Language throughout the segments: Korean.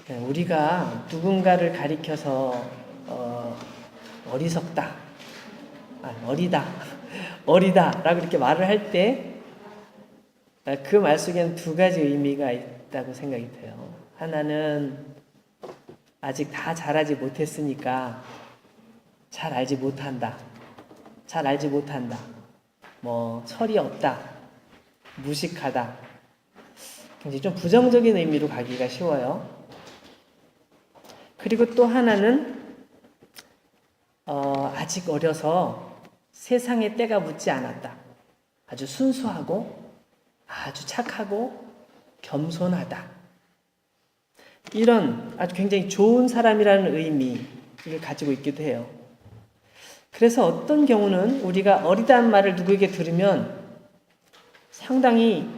우리가 누군가를 가리켜서 어리석다, 어리다, 어리다라고 이렇게 말을 할 때 그 말 속에는 두 가지 의미가 있다고 생각이 돼요. 하나는 아직 다 잘하지 못했으니까 잘 알지 못한다, 잘 알지 못한다, 철이 없다, 무식하다, 굉장히 좀 부정적인 의미로 가기가 쉬워요. 그리고 또 하나는 아직 어려서 세상에 때가 묻지 않았다. 아주 순수하고 아주 착하고 겸손하다. 이런 아주 굉장히 좋은 사람이라는 의미를 가지고 있기도 해요. 그래서 어떤 경우는 우리가 어리다는 말을 누구에게 들으면 상당히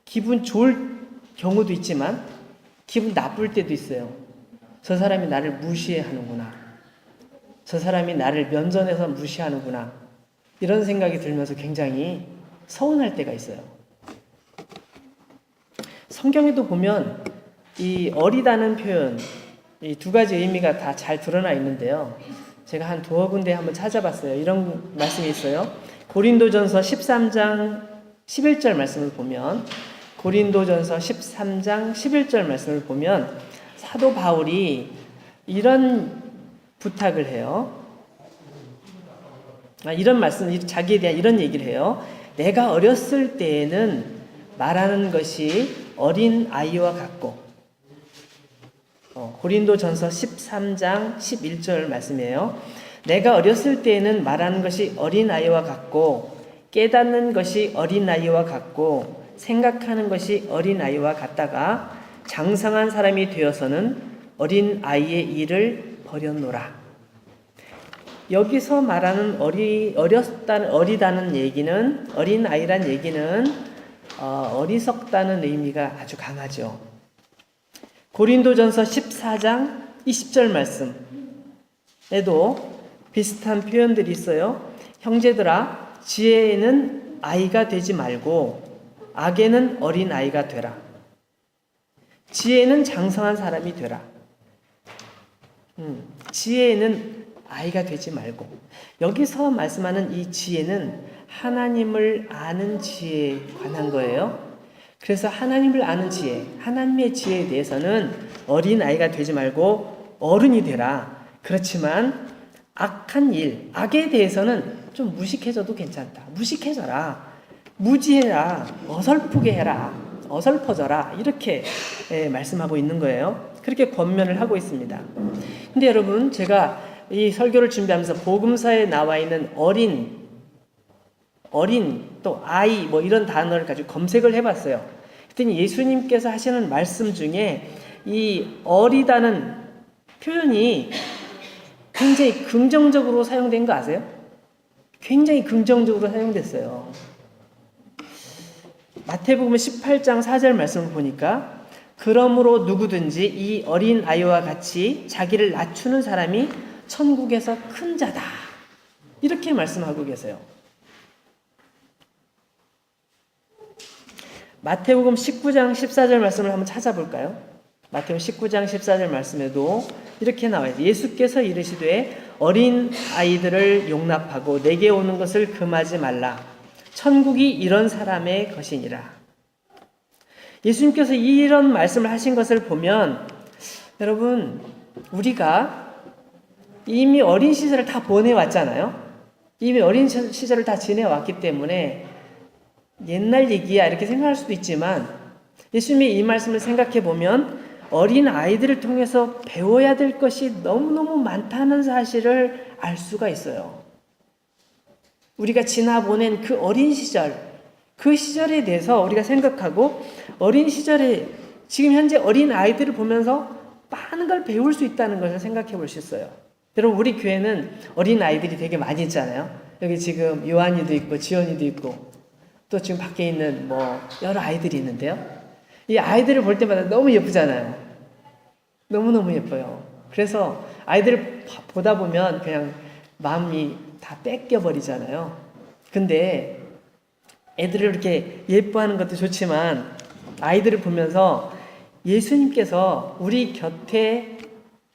기분 좋을 경우도 있지만 기분 나쁠 때도 있어요. 저 사람이 나를 무시하는구나. 저 사람이 나를 면전에서 무시하는구나. 이런 생각이 들면서 굉장히 서운할 때가 있어요. 성경에도 보면 이 어리다는 표현, 이 두 가지 의미가 다 잘 드러나 있는데요. 제가 한 두어 군데 한번 찾아봤어요. 이런 말씀이 있어요. 고린도전서 13장 11절 말씀을 보면 고린도전서 13장 11절 말씀을 보면 사도 바울이 이런 부탁을 해요. 이런 말씀, 자기에 대한 이런 얘기를 해요. 내가 어렸을 때에는 말하는 것이 어린 아이와 같고, 고린도전서 13장 11절 말씀이에요. 내가 어렸을 때에는 말하는 것이 어린 아이와 같고, 깨닫는 것이 어린 아이와 같고, 생각하는 것이 어린 아이와 같다가 장성한 사람이 되어서는 어린 아이의 일을 버렸노라. 여기서 말하는 어리다는 얘기는, 어린 아이란 얘기는 어리석다는 의미가 아주 강하죠. 고린도전서 14장 20절 말씀에도 비슷한 표현들이 있어요. 형제들아, 지혜에는 아이가 되지 말고 악에는 어린 아이가 되라. 지혜는 장성한 사람이 되라. 지혜는 아이가 되지 말고, 여기서 말씀하는 이 지혜는 하나님을 아는 지혜에 관한 거예요. 그래서 하나님을 아는 지혜, 하나님의 지혜에 대해서는 어린 아이가 되지 말고 어른이 되라. 그렇지만 악한 일, 악에 대해서는 좀 무식해져도 괜찮다. 무식해져라, 무지해라, 어설프게 해라, 어설퍼져라, 이렇게 말씀하고 있는 거예요. 그렇게 권면을 하고 있습니다. 근데 여러분, 제가 이 설교를 준비하면서 복음서에 나와 있는 어린, 또 아이, 이런 단어를 가지고 검색을 해봤어요. 그랬더니 예수님께서 하시는 말씀 중에 이 어리다는 표현이 굉장히 긍정적으로 사용된 거 아세요? 굉장히 긍정적으로 사용됐어요. 마태복음 18장 4절 말씀을 보니까 그러므로 누구든지 이 어린 아이와 같이 자기를 낮추는 사람이 천국에서 큰 자다. 이렇게 말씀하고 계세요. 마태복음 19장 14절 말씀을 한번 찾아볼까요? 마태복음 19장 14절 말씀에도 이렇게 나와요. 예수께서 이르시되 어린 아이들을 용납하고 내게 오는 것을 금하지 말라. 천국이 이런 사람의 것이니라. 예수님께서 이런 말씀을 하신 것을 보면 여러분, 우리가 이미 어린 시절을 다 보내왔잖아요. 이미 어린 시절을 다 지내왔기 때문에 옛날 얘기야 이렇게 생각할 수도 있지만 예수님이 이 말씀을 생각해 보면 어린 아이들을 통해서 배워야 될 것이 너무너무 많다는 사실을 알 수가 있어요. 우리가 지나보낸 그 어린 시절, 그 시절에 대해서 우리가 생각하고 어린 시절에 지금 현재 어린 아이들을 보면서 많은 걸 배울 수 있다는 것을 생각해 볼 수 있어요. 여러분, 우리 교회는 어린 아이들이 되게 많이 있잖아요. 여기 지금 요한이도 있고 지연이도 있고 또 지금 밖에 있는 여러 아이들이 있는데요. 이 아이들을 볼 때마다 너무 예쁘잖아요. 너무너무 예뻐요. 그래서 아이들을 보다 보면 그냥 마음이 다 뺏겨버리잖아요. 근데 애들을 이렇게 예뻐하는 것도 좋지만 아이들을 보면서 예수님께서 우리 곁에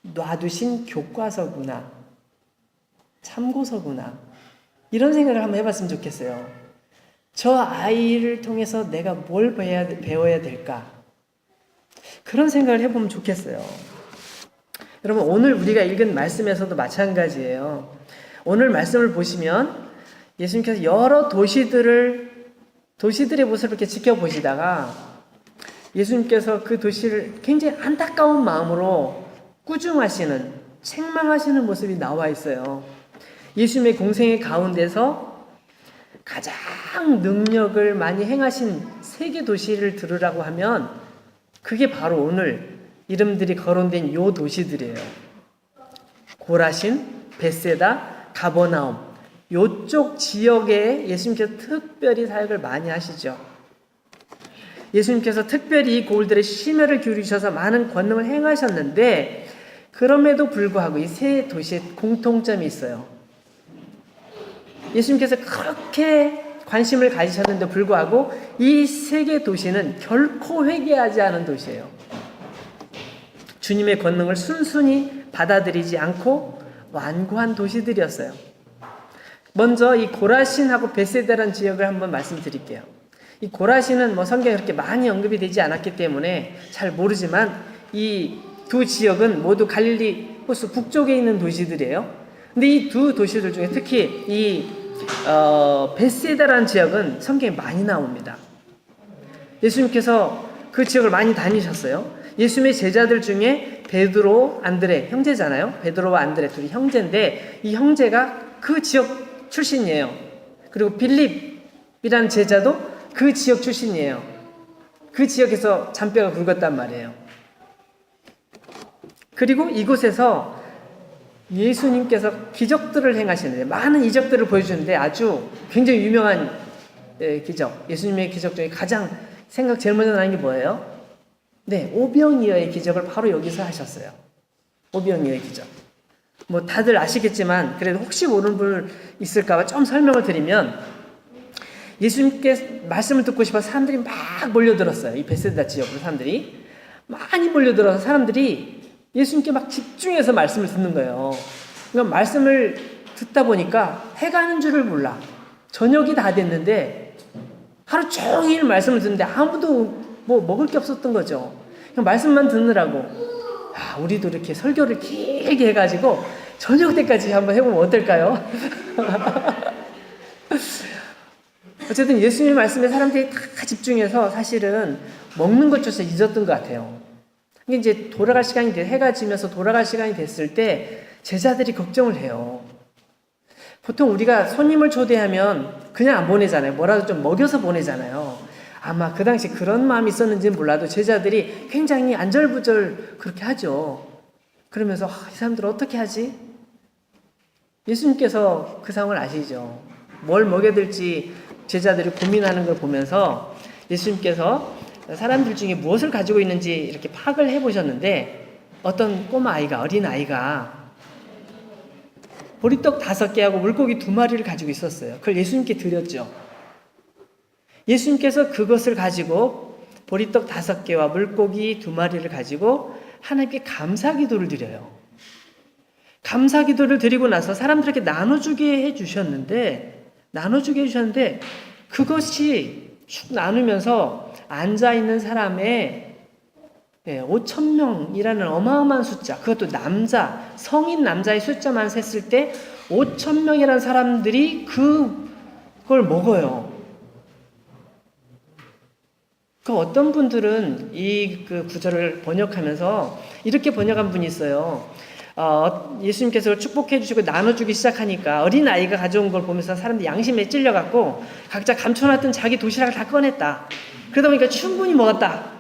놔두신 교과서구나, 참고서구나, 이런 생각을 한번 해봤으면 좋겠어요. 저 아이를 통해서 내가 뭘 배워야 될까? 그런 생각을 해보면 좋겠어요. 여러분, 오늘 우리가 읽은 말씀에서도 마찬가지예요. 오늘 말씀을 보시면 예수님께서 여러 도시들의 모습을 이렇게 지켜보시다가 예수님께서 그 도시를 굉장히 안타까운 마음으로 꾸중하시는, 책망하시는 모습이 나와 있어요. 예수님의 공생의 가운데서 가장 능력을 많이 행하신 세계 도시를 들으라고 하면 그게 바로 오늘 이름들이 거론된 요 도시들이에요. 고라신, 벳세다, 가버나움, 요쪽 지역에 예수님께서 특별히 사역을 많이 하시죠. 예수님께서 특별히 이 고을들의 심혈을 기울이셔서 많은 권능을 행하셨는데 그럼에도 불구하고 이 세 도시에 공통점이 있어요. 예수님께서 그렇게 관심을 가지셨는데 불구하고 이 세 개 도시는 결코 회개하지 않은 도시예요. 주님의 권능을 순순히 받아들이지 않고 완고한 도시들이었어요. 먼저 이 고라신하고 벳세다라는 지역을 한번 말씀드릴게요. 이 고라신은 성경에 그렇게 많이 언급이 되지 않았기 때문에 잘 모르지만 이 두 지역은 모두 갈릴리 호수 북쪽에 있는 도시들이에요. 근데 이 두 도시들 중에 특히 이 벳세다라는 지역은 성경에 많이 나옵니다. 예수님께서 그 지역을 많이 다니셨어요. 예수님의 제자들 중에 베드로, 안드레 형제잖아요. 베드로와 안드레 둘이 형제인데 이 형제가 그 지역 출신이에요. 그리고 빌립이라는 제자도 그 지역 출신이에요. 그 지역에서 잔뼈가 굵었단 말이에요. 그리고 이곳에서 예수님께서 기적들을 행하시는데 많은 이적들을 보여주는데 아주 굉장히 유명한 기적, 예수님의 기적 중에 가장 제일 먼저 나는 게 뭐예요? 네, 오병이어의 기적을 바로 여기서 하셨어요. 오병이어의 기적. 다들 아시겠지만 그래도 혹시 모르는 분 있을까 봐 좀 설명을 드리면 예수님께 말씀을 듣고 싶어 사람들이 막 몰려들었어요. 이 벳세다 지역으로 사람들이 많이 몰려들어서 사람들이 예수님께 막 집중해서 말씀을 듣는 거예요. 그러니까 말씀을 듣다 보니까 해가 하는 줄을 몰라. 저녁이 다 됐는데 하루 종일 말씀을 듣는데 아무도 먹을 게 없었던 거죠. 그냥 말씀만 듣느라고. 우리도 이렇게 설교를 길게 해가지고 저녁 때까지 한번 해보면 어떨까요? 어쨌든 예수님의 말씀에 사람들이 다 집중해서 사실은 먹는 것조차 잊었던 것 같아요. 이제 돌아갈 시간이 해가 지면서 돌아갈 시간이 됐을 때 제자들이 걱정을 해요. 보통 우리가 손님을 초대하면 그냥 안 보내잖아요. 뭐라도 좀 먹여서 보내잖아요. 아마 그 당시 그런 마음이 있었는지는 몰라도 제자들이 굉장히 안절부절 그렇게 하죠. 그러면서 이 사람들 어떻게 하지? 예수님께서 그 상황을 아시죠. 뭘 먹여야 될지 제자들이 고민하는 걸 보면서 예수님께서 사람들 중에 무엇을 가지고 있는지 이렇게 파악을 해보셨는데 어떤 꼬마 아이가, 어린 아이가 보리떡 5개하고 물고기 2마리를 가지고 있었어요. 그걸 예수님께 드렸죠. 예수님께서 그것을 가지고 보리떡 5개와 물고기 2마리를 가지고 하나님께 감사기도를 드려요. 감사기도를 드리고 나서 사람들에게 나눠주게 해주셨는데 그것이 쭉 나누면서 앉아있는 사람의 5,000명이라는 어마어마한 숫자, 그것도 성인 남자의 숫자만 셌을 때 5,000명이라는 사람들이 그걸 먹어요. 어떤 분들은 그 구절을 번역하면서 이렇게 번역한 분이 있어요. 예수님께서 축복해 주시고 나눠주기 시작하니까 어린아이가 가져온 걸 보면서 사람들이 양심에 찔려갖고 각자 감춰놨던 자기 도시락을 다 꺼냈다. 그러다 보니까 충분히 먹었다.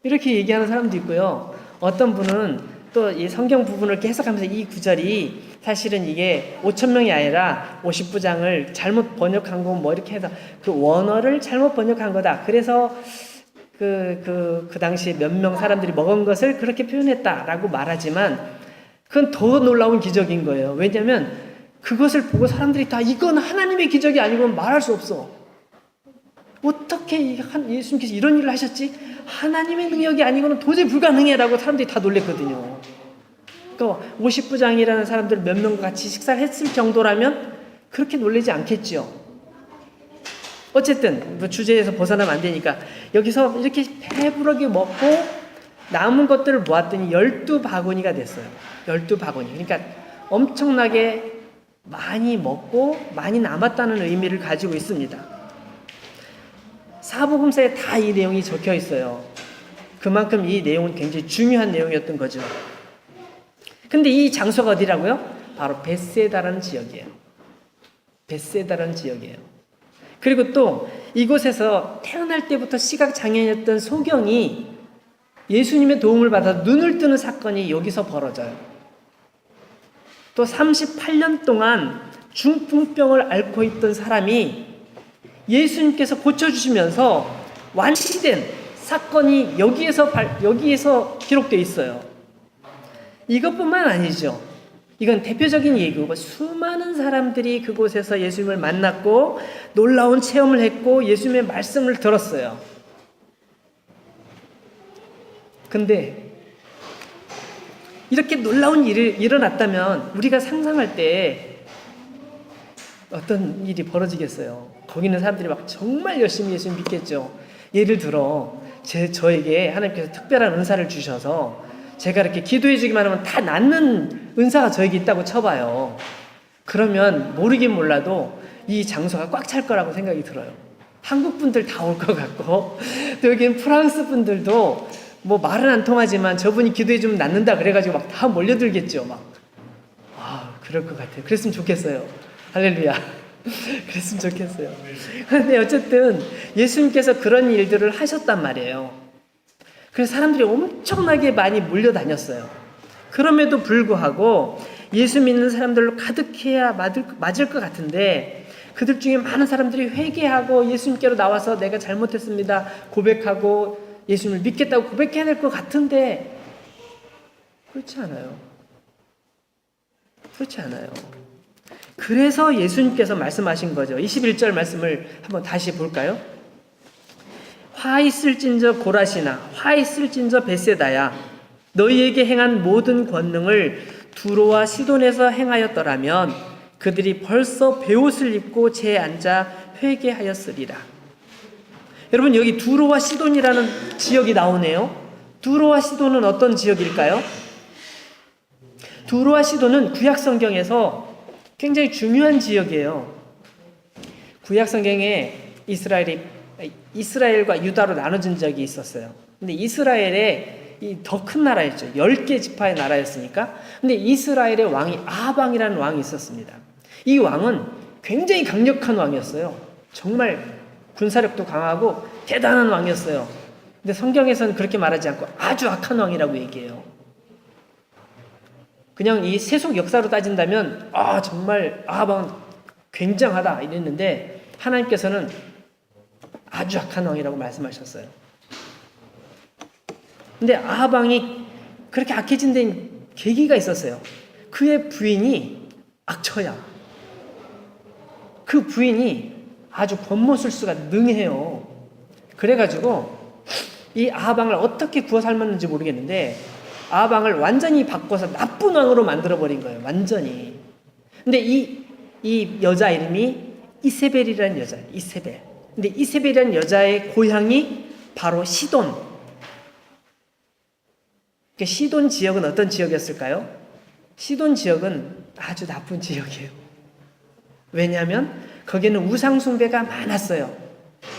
이렇게 얘기하는 사람도 있고요. 어떤 분은 또 이 성경 부분을 이렇게 해석하면서 이 구절이 사실은 이게 5,000명이 아니라 50부장을 잘못 번역한 거 이렇게 해서 그 원어를 잘못 번역한 거다. 그래서 그 당시 몇 명 사람들이 먹은 것을 그렇게 표현했다라고 말하지만 그건 더 놀라운 기적인 거예요. 왜냐하면 그것을 보고 사람들이 다 이건 하나님의 기적이 아니고 말할 수 없어. 어떻게 예수님께서 이런 일을 하셨지? 하나님의 능력이 아니고는 도저히 불가능해라고 사람들이 다 놀랬거든요. 그러니까 50부장이라는 사람들 몇 명과 같이 식사를 했을 정도라면 그렇게 놀라지 않겠죠. 어쨌든 뭐 주제에서 벗어나면 안 되니까 여기서 이렇게 배부르게 먹고 남은 것들을 모았더니 12바구니가 됐어요. 12바구니. 그러니까 엄청나게 많이 먹고 많이 남았다는 의미를 가지고 있습니다. 사복음서에 다 이 내용이 적혀 있어요. 그만큼 이 내용은 굉장히 중요한 내용이었던 거죠. 근데 이 장소가 어디라고요? 바로 벳세다라는 지역이에요. 벳세다라는 지역이에요. 그리고 또 이곳에서 태어날 때부터 시각장애인이었던 소경이 예수님의 도움을 받아 눈을 뜨는 사건이 여기서 벌어져요. 또 38년 동안 중풍병을 앓고 있던 사람이 예수님께서 고쳐주시면서 완치된 사건이 여기에서 기록되어 있어요. 이것뿐만 아니죠. 이건 대표적인 얘기고 수많은 사람들이 그곳에서 예수님을 만났고 놀라운 체험을 했고 예수님의 말씀을 들었어요. 근데 이렇게 놀라운 일이 일어났다면 우리가 상상할 때 어떤 일이 벌어지겠어요? 거기 있는 사람들이 막 정말 열심히 예수님 믿겠죠. 예를 들어 저에게 하나님께서 특별한 은사를 주셔서 제가 이렇게 기도해 주기만 하면 다 낫는 은사가 저에게 있다고 쳐봐요. 그러면 모르긴 몰라도 이 장소가 꽉 찰 거라고 생각이 들어요. 한국 분들 다 올 것 같고 또 여기는 프랑스 분들도 뭐 말은 안 통하지만 저분이 기도해 주면 낫는다 그래가지고 막 다 몰려들겠죠. 그럴 것 같아요. 그랬으면 좋겠어요. 할렐루야. 그랬으면 좋겠어요. 근데 어쨌든 예수님께서 그런 일들을 하셨단 말이에요. 그래서 사람들이 엄청나게 많이 몰려다녔어요. 그럼에도 불구하고 예수 믿는 사람들로 가득해야 맞을 것 같은데 그들 중에 많은 사람들이 회개하고 예수님께로 나와서 내가 잘못했습니다 고백하고 예수님을 믿겠다고 고백해야 될 것 같은데 그렇지 않아요. 그렇지 않아요. 그래서 예수님께서 말씀하신 거죠. 21절 말씀을 한번 다시 볼까요? 화 있을진저 고라시나 화 있을진저 벳세다야 너희에게 행한 모든 권능을 두로와 시돈에서 행하였더라면 그들이 벌써 베옷을 입고 제 앉아 회개하였으리라. 여러분 여기 두로와 시돈이라는 지역이 나오네요. 두로와 시돈은 어떤 지역일까요? 두로와 시돈은 구약 성경에서 굉장히 중요한 지역이에요. 구약 성경에 이스라엘과 유다로 나눠진 적이 있었어요. 근데 이스라엘의 더 큰 나라였죠. 10개 지파의 나라였으니까. 근데 이스라엘의 왕이 아합왕이라는 왕이 있었습니다. 이 왕은 굉장히 강력한 왕이었어요. 정말 군사력도 강하고 대단한 왕이었어요. 근데 성경에서는 그렇게 말하지 않고 아주 악한 왕이라고 얘기해요. 그냥 이 세속 역사로 따진다면 정말 아합왕은 굉장하다 이랬는데 하나님께서는 아주 악한 왕이라고 말씀하셨어요. 근데 아합왕이 그렇게 악해진 데 계기가 있었어요. 그의 부인이 악처야. 그 부인이 아주 권모술수가 능해요. 그래가지고 이 아합왕을 어떻게 구워 삶았는지 모르겠는데 아합왕을 완전히 바꿔서 나쁜 왕으로 만들어버린 거예요. 완전히. 근데 이 여자 이름이 이세벨이라는 여자예요. 이세벨. 근데 이세벨이라는 여자의 고향이 바로 시돈. 시돈 지역은 어떤 지역이었을까요? 시돈 지역은 아주 나쁜 지역이에요. 왜냐하면 거기에는 우상숭배가 많았어요.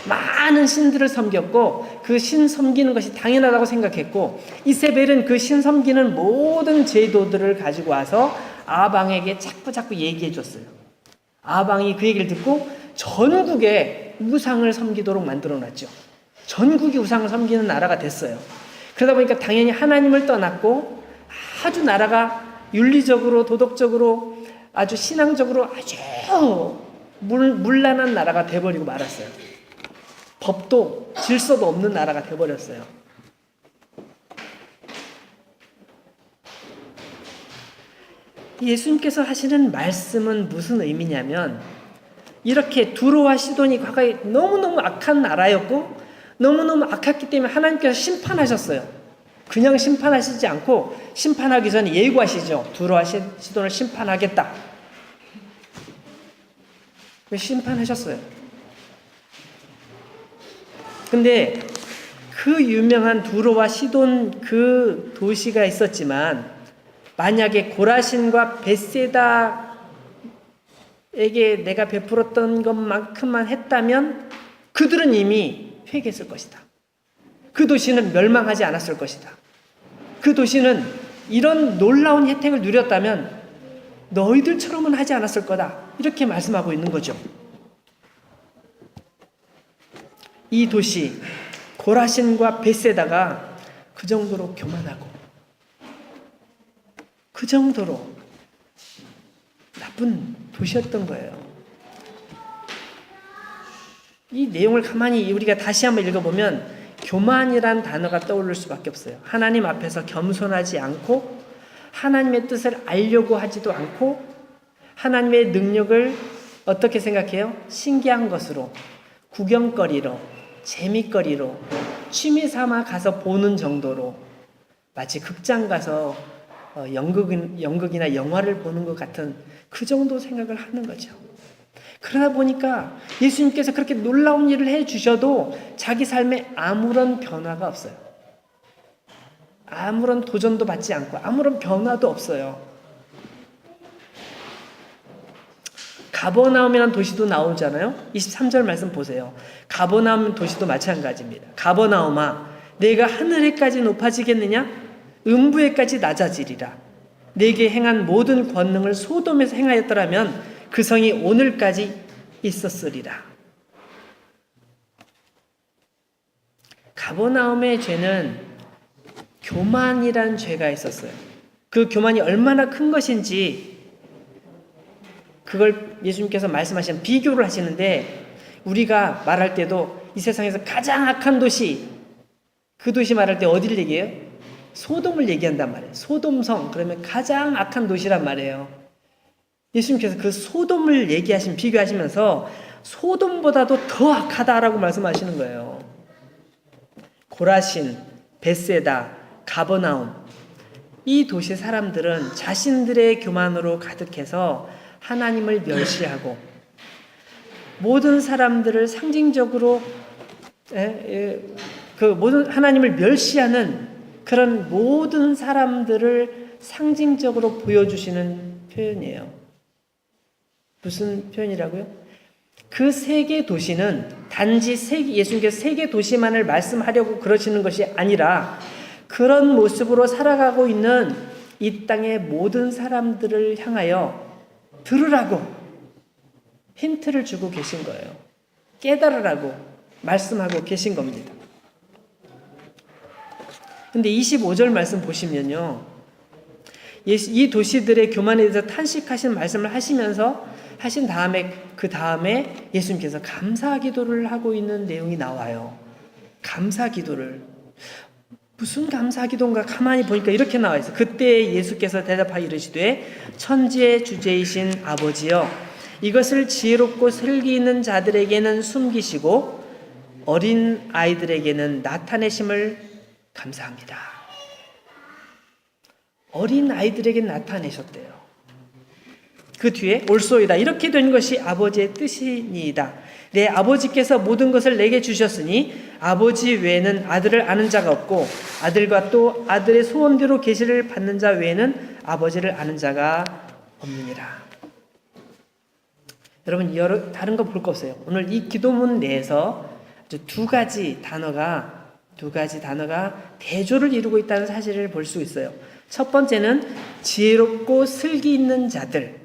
많은 신들을 섬겼고 그 신 섬기는 것이 당연하다고 생각했고 이세벨은 그 신 섬기는 모든 제도들을 가지고 와서 아합왕에게 자꾸 얘기해 줬어요. 아합왕이 그 얘기를 듣고 전국에 우상을 섬기도록 만들어 놨죠. 전국이 우상을 섬기는 나라가 됐어요. 그러다 보니까 당연히 하나님을 떠났고 아주 나라가 윤리적으로 도덕적으로 아주 신앙적으로 아주 문란한 나라가 돼버리고 말았어요. 법도 질서도 없는 나라가 돼버렸어요. 예수님께서 하시는 말씀은 무슨 의미냐면 이렇게 두로와 시돈이 과거에 너무너무 악한 나라였고 너무너무 악했기 때문에 하나님께서 심판하셨어요. 그냥 심판하시지 않고 심판하기 전에 예고하시죠. 두로와 시돈을 심판하겠다. 심판하셨어요. 근데 그 유명한 두로와 시돈 그 도시가 있었지만 만약에 고라신과 벳세다에게 내가 베풀었던 것만큼만 했다면 그들은 이미 회개했을 것이다. 그 도시는 멸망하지 않았을 것이다. 그 도시는 이런 놀라운 혜택을 누렸다면 너희들처럼은 하지 않았을 거다. 이렇게 말씀하고 있는 거죠. 이 도시 고라신과 벳세다가 그 정도로 교만하고 그 정도로 나쁜 도시였던 거예요. 이 내용을 가만히 우리가 다시 한번 읽어보면 교만이란 단어가 떠오를 수밖에 없어요. 하나님 앞에서 겸손하지 않고 하나님의 뜻을 알려고 하지도 않고 하나님의 능력을 어떻게 생각해요? 신기한 것으로, 구경거리로, 재미거리로, 취미 삼아 가서 보는 정도로 마치 극장 가서 연극이나 영화를 보는 것 같은 그 정도 생각을 하는 거죠. 그러다 보니까 예수님께서 그렇게 놀라운 일을 해주셔도 자기 삶에 아무런 변화가 없어요. 아무런 도전도 받지 않고 아무런 변화도 없어요. 가버나움이라는 도시도 나오잖아요. 23절 말씀 보세요. 가버나움 도시도 마찬가지입니다. 가버나움아, 내가 하늘에까지 높아지겠느냐? 음부에까지 낮아지리라. 내게 행한 모든 권능을 소돔에서 행하였더라면 그 성이 오늘까지 있었으리라. 가버나움의 죄는 교만이란 죄가 있었어요. 그 교만이 얼마나 큰 것인지 그걸 예수님께서 말씀하시는 비교를 하시는데 우리가 말할 때도 이 세상에서 가장 악한 도시 그 도시 말할 때 어디를 얘기해요? 소돔을 얘기한단 말이에요. 소돔성 그러면 가장 악한 도시란 말이에요. 예수님께서 그 소돔을 비교하시면서 소돔보다도 더 악하다라고 말씀하시는 거예요. 고라신, 벳세다, 가버나움 이 도시 사람들은 자신들의 교만으로 가득해서 하나님을 멸시하고 모든 사람들을 상징적으로 모든 하나님을 멸시하는 그런 모든 사람들을 상징적으로 보여주시는 표현이에요. 무슨 표현이라고요? 그 세 개 도시는 단지 예수님께서 세 개 도시만을 말씀하려고 그러시는 것이 아니라 그런 모습으로 살아가고 있는 이 땅의 모든 사람들을 향하여 들으라고 힌트를 주고 계신 거예요. 깨달으라고 말씀하고 계신 겁니다. 근데 25절 말씀 보시면요. 이 도시들의 교만에 대해서 탄식하신 말씀을 하신 다음에 그 다음에 예수님께서 감사 기도를 하고 있는 내용이 나와요. 감사 기도를. 무슨 감사 기도인가 가만히 보니까 이렇게 나와 있어요. 그때 예수께서 대답하여 이르시되 천지의 주제이신 아버지여 이것을 지혜롭고 슬기 있는 자들에게는 숨기시고 어린 아이들에게는 나타내심을 감사합니다. 어린 아이들에게 나타내셨대요. 그 뒤에 올소이다. 이렇게 된 것이 아버지의 뜻이니이다. 내 아버지께서 모든 것을 내게 주셨으니 아버지 외에는 아들을 아는 자가 없고 아들과 또 아들의 소원대로 계시를 받는 자 외에는 아버지를 아는 자가 없느니라. 여러분 다른 거 볼 거 없어요. 오늘 이 기도문 내에서 아주 두 가지 단어가 대조를 이루고 있다는 사실을 볼 수 있어요. 첫 번째는 지혜롭고 슬기 있는 자들,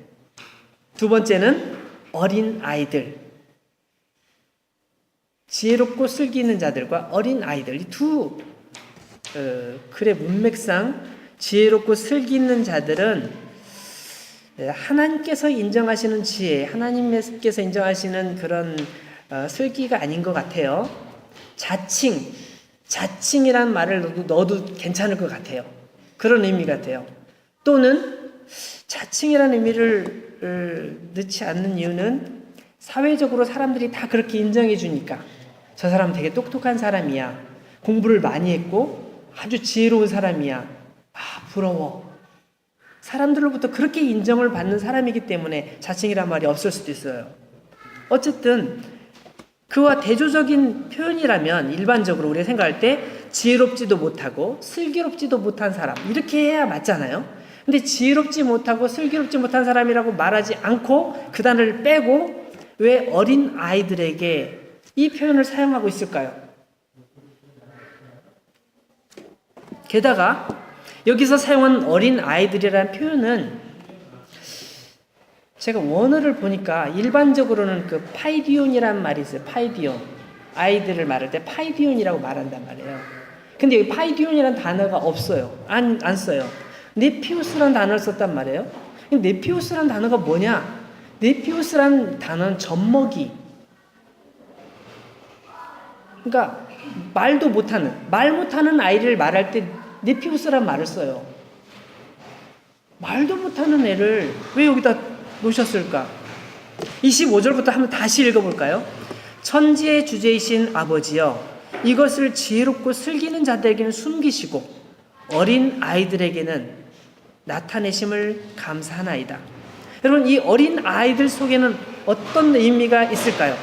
두 번째는 어린 아이들. 지혜롭고 슬기 있는 자들과 어린 아이들, 이 두 글의 문맥상 지혜롭고 슬기 있는 자들은 하나님께서 인정하시는 지혜, 하나님께서 인정하시는 그런 슬기가 아닌 것 같아요. 자칭이란 말을 넣어도 괜찮을 것 같아요. 그런 의미 같아요. 또는 자칭이라는 의미를 넣지 않는 이유는 사회적으로 사람들이 다 그렇게 인정해 주니까 저 사람은 되게 똑똑한 사람이야. 공부를 많이 했고 아주 지혜로운 사람이야. 아, 부러워. 사람들로부터 그렇게 인정을 받는 사람이기 때문에 자칭이란 말이 없을 수도 있어요. 어쨌든 그와 대조적인 표현이라면 일반적으로 우리가 생각할 때 지혜롭지도 못하고 슬기롭지도 못한 사람, 이렇게 해야 맞잖아요. 근데 지혜롭지 못하고 슬기롭지 못한 사람이라고 말하지 않고 그 단어를 빼고 왜 어린 아이들에게 이 표현을 사용하고 있을까요? 게다가 여기서 사용한 어린 아이들이라는 표현은 제가 원어를 보니까 일반적으로는 그 파이디온이라는 말이 있어요. 파이디온. 아이들을 말할 때 파이디온이라고 말한단 말이에요. 근데 여기 파이디온이라는 단어가 없어요. 안 써요. 네피우스라는 단어를 썼단 말이에요. 네피우스라는 단어가 뭐냐? 네피우스라는 단어는 젖먹이. 그러니까 말 못하는 아이를 말할 때 네피우스라는 말을 써요. 말도 못하는 애를 왜 여기다 놓으셨을까? 25절부터 한번 다시 읽어볼까요? 천지의 주제이신 아버지여, 이것을 지혜롭고 슬기는 자들에게는 숨기시고 어린 아이들에게는 나타내심을 감사하나이다. 여러분, 이 어린 아이들 속에는 어떤 의미가 있을까요?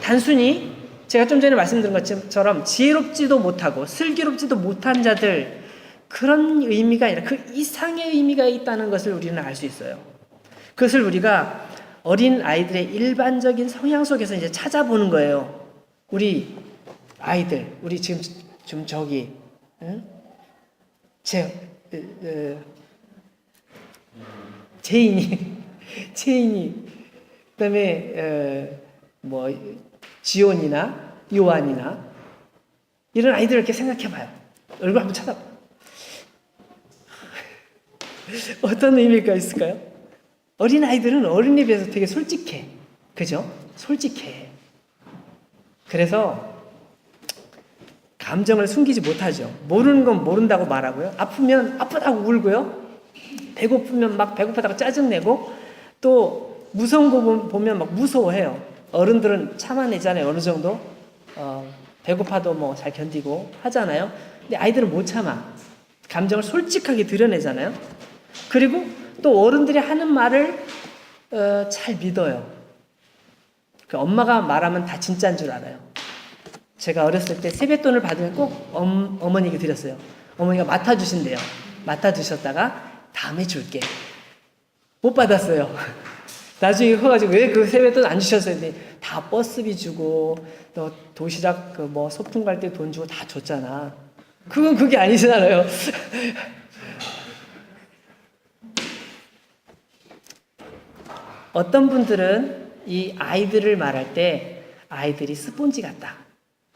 단순히 제가 좀 전에 말씀드린 것처럼 지혜롭지도 못하고 슬기롭지도 못한 자들, 그런 의미가 아니라 그 이상의 의미가 있다는 것을 우리는 알 수 있어요. 그것을 우리가 어린 아이들의 일반적인 성향 속에서 이제 찾아보는 거예요. 우리 아이들, 우리 지금 저기, 응? 제인이, 그다음에 지온이나 요한이나 이런 아이들을 이렇게 생각해봐요. 얼굴 한번 쳐다봐. 어떤 의미가 있을까요? 어린 아이들은 어른에 비해서 되게 솔직해. 그죠? 솔직해. 그래서 감정을 숨기지 못하죠. 모르는 건 모른다고 말하고요. 아프면 아프다고 울고요. 배고프면 막 배고프다고 짜증내고, 또 무서운 거 보면 막 무서워해요. 어른들은 참아내잖아요. 어느 정도. 배고파도 뭐 잘 견디고 하잖아요. 근데 아이들은 못 참아. 감정을 솔직하게 드러내잖아요. 그리고 또 어른들이 하는 말을 잘 믿어요. 그 엄마가 말하면 다 진짜인 줄 알아요. 제가 어렸을 때 세뱃돈을 받으면 꼭 어머니에게 드렸어요. 어머니가 맡아주신대요. 맡아주셨다가 다음에 줄게. 못 받았어요. 나중에 커가지고 왜 그 세뱃돈 안 주셨어요? 근데 다 버스비 주고 또 도시락 소풍 갈 때 돈 주고 다 줬잖아. 그건 그게 아니잖아요. 어떤 분들은 이 아이들을 말할 때 아이들이 스폰지 같다.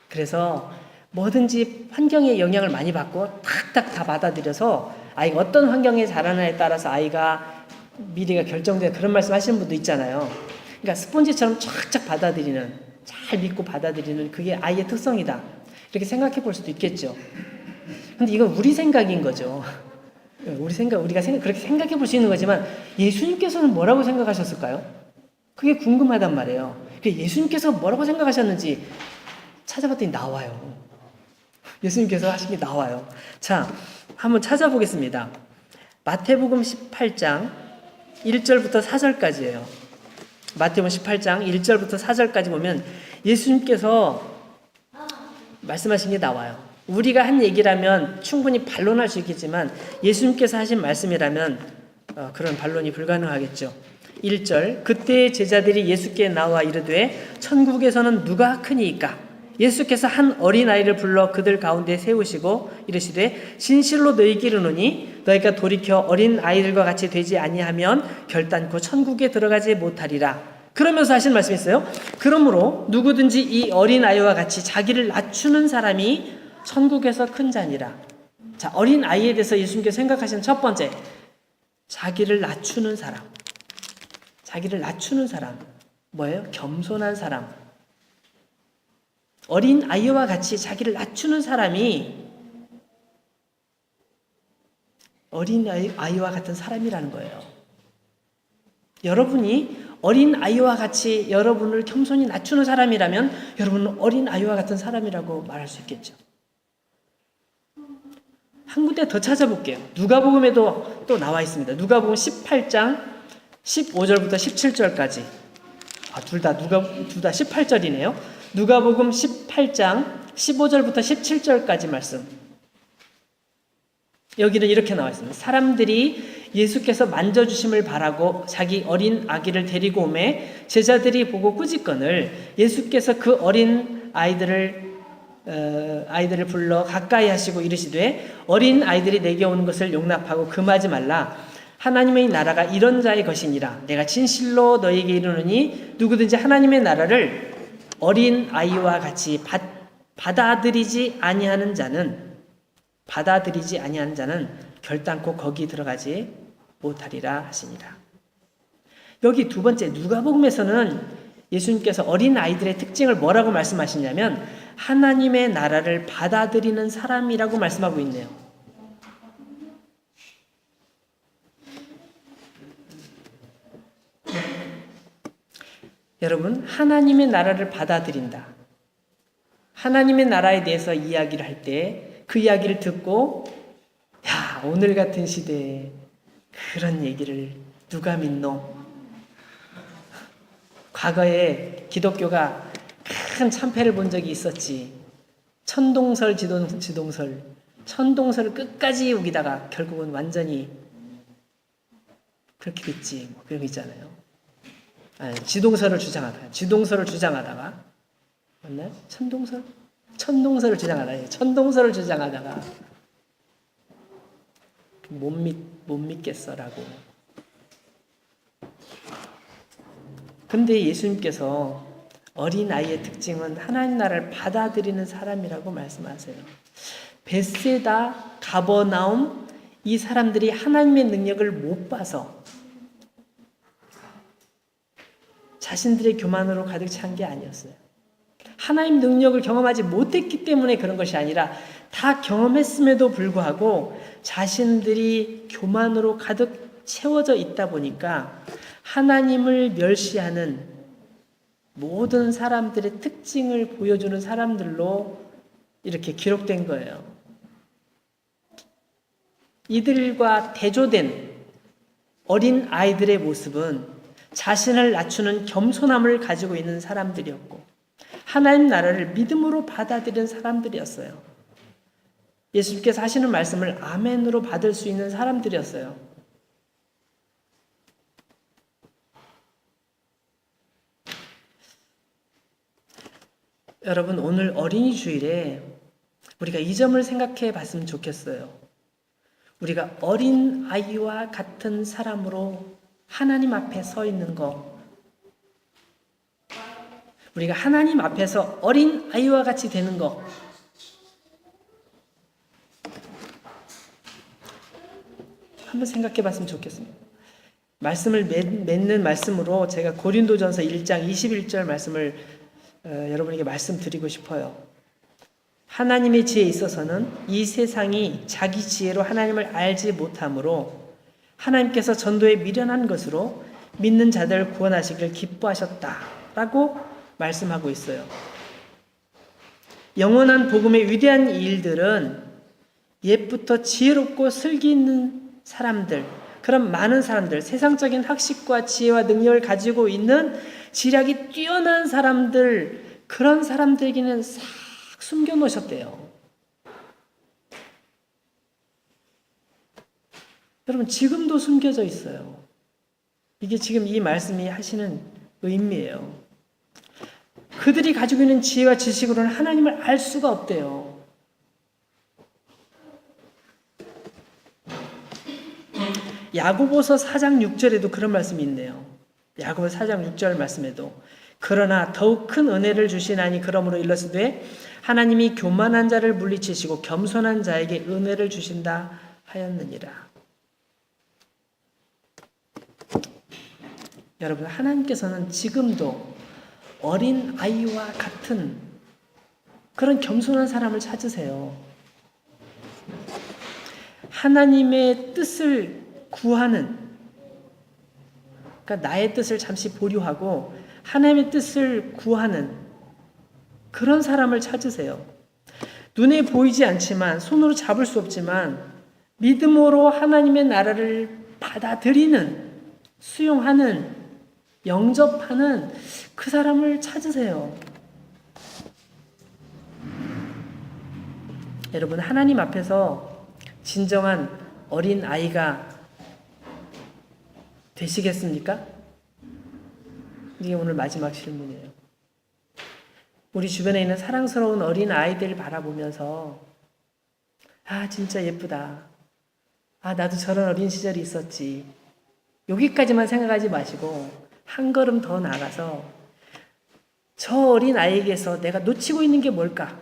그래서 뭐든지 환경의 영향을 많이 받고 탁탁 다 받아들여서 아이가 어떤 환경에 자라나에 따라서 아이가 미래가 결정되는 그런 말씀 하시는 분도 있잖아요. 그러니까 스폰지처럼 쫙쫙 받아들이는, 잘 믿고 받아들이는 그게 아이의 특성이다. 이렇게 생각해 볼 수도 있겠죠. 근데 이건 우리 생각인 거죠. 우리가 그렇게 생각해 볼 수 있는 거지만 예수님께서는 뭐라고 생각하셨을까요? 그게 궁금하단 말이에요. 예수님께서 뭐라고 생각하셨는지 찾아봤더니 나와요. 예수님께서 하신 게 나와요. 자, 한번 찾아보겠습니다. 마태복음 18장 1절부터 4절까지예요. 마태복음 18장 1절부터 4절까지 보면 예수님께서 말씀하신 게 나와요. 우리가 한 얘기라면 충분히 반론할 수 있겠지만 예수님께서 하신 말씀이라면 그런 반론이 불가능하겠죠. 1절, 그때 제자들이 예수께 나와 이르되 천국에서는 누가 크니이까? 예수께서 한 어린아이를 불러 그들 가운데 세우시고 이르시되 진실로 너희에게 이르노니 너희가 돌이켜 어린아이들과 같이 되지 아니하면 결단코 천국에 들어가지 못하리라. 그러면서 하신 말씀이 있어요. 그러므로 누구든지 이 어린아이와 같이 자기를 낮추는 사람이 천국에서 큰 자니라. 자, 어린아이에 대해서 예수님께서 생각하시는 첫 번째, 자기를 낮추는 사람. 자기를 낮추는 사람. 뭐예요? 겸손한 사람. 어린 아이와 같이 자기를 낮추는 사람이 어린 아이와 같은 사람이라는 거예요. 여러분이 어린 아이와 같이 여러분을 겸손히 낮추는 사람이라면 여러분은 어린 아이와 같은 사람이라고 말할 수 있겠죠. 한 군데 더 찾아볼게요. 누가복음에도 또 나와 있습니다. 누가복음 18장 15절부터 17절까지. 둘 다 18절이네요. 누가복음 18장 15절부터 17절까지 말씀. 여기는 이렇게 나와 있습니다. 사람들이 예수께서 만져주심을 바라고 자기 어린 아기를 데리고 오매 제자들이 보고 꾸짖거늘 예수께서 그 어린 아이들을 불러 가까이 하시고 이르시되 어린 아이들이 내게 오는 것을 용납하고 금하지 말라. 하나님의 나라가 이런 자의 것이니라. 내가 진실로 너희에게 이르노니 누구든지 하나님의 나라를 어린 아이와 같이 받아들이지 아니하는 자는 결단코 거기 들어가지 못하리라 하시니라. 여기 두 번째 누가복음에서는 예수님께서 어린 아이들의 특징을 뭐라고 말씀하시냐면 하나님의 나라를 받아들이는 사람이라고 말씀하고 있네요. 여러분, 하나님의 나라를 받아들인다. 하나님의 나라에 대해서 이야기를 할 때 그 이야기를 듣고 야, 오늘 같은 시대에 그런 얘기를 누가 믿노? 과거에 기독교가 큰 참패를 본 적이 있었지. 천동설, 천동설을 끝까지 우기다가 결국은 완전히 그렇게 됐지. 뭐 그런 거 있잖아요. 지동설을 주장하다가 맞나요? 천동설을 주장하다가 못 믿겠어라고. 근데 예수님께서 어린아이의 특징은 하나님 나라를 받아들이는 사람이라고 말씀하세요. 벳세다, 가버나움 이 사람들이 하나님의 능력을 못 봐서 자신들의 교만으로 가득 찬 게 아니었어요. 하나님 능력을 경험하지 못했기 때문에 그런 것이 아니라 다 경험했음에도 불구하고 자신들이 교만으로 가득 채워져 있다 보니까 하나님을 멸시하는 모든 사람들의 특징을 보여주는 사람들로 이렇게 기록된 거예요. 이들과 대조된 어린 아이들의 모습은 자신을 낮추는 겸손함을 가지고 있는 사람들이었고 하나님 나라를 믿음으로 받아들인 사람들이었어요. 예수님께서 하시는 말씀을 아멘으로 받을 수 있는 사람들이었어요. 여러분, 오늘 어린이 주일에 우리가 이 점을 생각해 봤으면 좋겠어요. 우리가 어린 아이와 같은 사람으로 하나님 앞에 서 있는 거, 우리가 하나님 앞에서 어린 아이와 같이 되는 거, 한번 생각해 봤으면 좋겠습니다. 말씀을 맺는 말씀으로 제가 고린도전서 1장 21절 말씀을 여러분에게 말씀드리고 싶어요. 하나님의 지혜에 있어서는 이 세상이 자기 지혜로 하나님을 알지 못하므로 하나님께서 전도에 미련한 것으로 믿는 자들을 구원하시길 기뻐하셨다라고 말씀하고 있어요. 영원한 복음의 위대한 일들은 옛부터 지혜롭고 슬기 있는 사람들, 그런 많은 사람들, 세상적인 학식과 지혜와 능력을 가지고 있는 지략이 뛰어난 사람들, 그런 사람들에게는 싹 숨겨놓으셨대요. 여러분, 지금도 숨겨져 있어요. 이게 지금 이 말씀이 하시는 의미예요. 그들이 가지고 있는 지혜와 지식으로는 하나님을 알 수가 없대요. 야고보서 4장 6절에도 그런 말씀이 있네요. 야고보서 4장 6절 말씀에도 그러나 더욱 큰 은혜를 주시나니 그러므로 일러스되 하나님이 교만한 자를 물리치시고 겸손한 자에게 은혜를 주신다 하였느니라. 여러분, 하나님께서는 지금도 어린 아이와 같은 그런 겸손한 사람을 찾으세요. 하나님의 뜻을 구하는, 그러니까 나의 뜻을 잠시 보류하고 하나님의 뜻을 구하는 그런 사람을 찾으세요. 눈에 보이지 않지만 손으로 잡을 수 없지만 믿음으로 하나님의 나라를 받아들이는, 수용하는, 영접하는 그 사람을 찾으세요. 여러분, 하나님 앞에서 진정한 어린 아이가 되시겠습니까? 이게 오늘 마지막 질문이에요. 우리 주변에 있는 사랑스러운 어린 아이들 바라보면서 아, 진짜 예쁘다. 아, 나도 저런 어린 시절이 있었지. 여기까지만 생각하지 마시고 한 걸음 더 나가서 저 어린 아이에게서 내가 놓치고 있는 게 뭘까?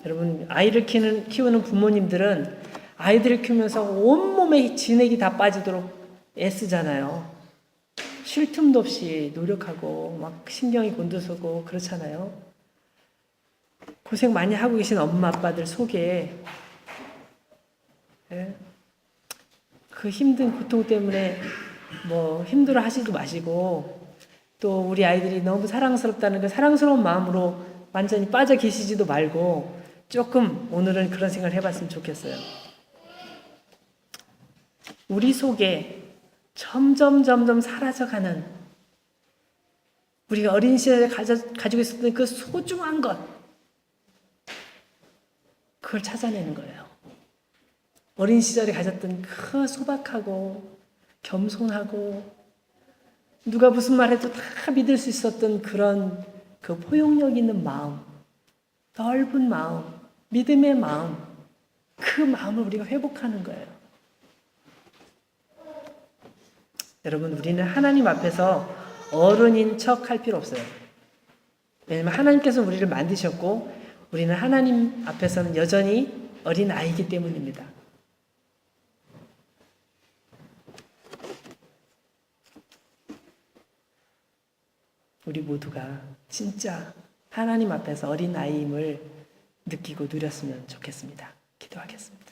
여러분, 아이를 키우는 부모님들은 아이들을 키우면서 온몸에 진액이 다 빠지도록 애쓰잖아요. 쉴 틈도 없이 노력하고 막 신경이 곤두서고 그렇잖아요. 고생 많이 하고 계신 엄마 아빠들 속에 그 힘든 고통 때문에 뭐 힘들어 하지도 마시고 또 우리 아이들이 너무 사랑스럽다는 그 사랑스러운 마음으로 완전히 빠져 계시지도 말고 조금 오늘은 그런 생각을 해봤으면 좋겠어요. 우리 속에 점점 사라져가는 우리가 어린 시절에 가지고 있었던 그 소중한 것, 그걸 찾아내는 거예요. 어린 시절에 가졌던 그 소박하고 겸손하고 누가 무슨 말해도 다 믿을 수 있었던 그런 그 포용력 있는 마음, 넓은 마음, 믿음의 마음, 그 마음을 우리가 회복하는 거예요. 여러분, 우리는 하나님 앞에서 어른인 척 할 필요 없어요. 왜냐하면 하나님께서 우리를 만드셨고 우리는 하나님 앞에서는 여전히 어린 아이이기 때문입니다. 우리 모두가 진짜 하나님 앞에서 어린 아이임을 느끼고 누렸으면 좋겠습니다. 기도하겠습니다.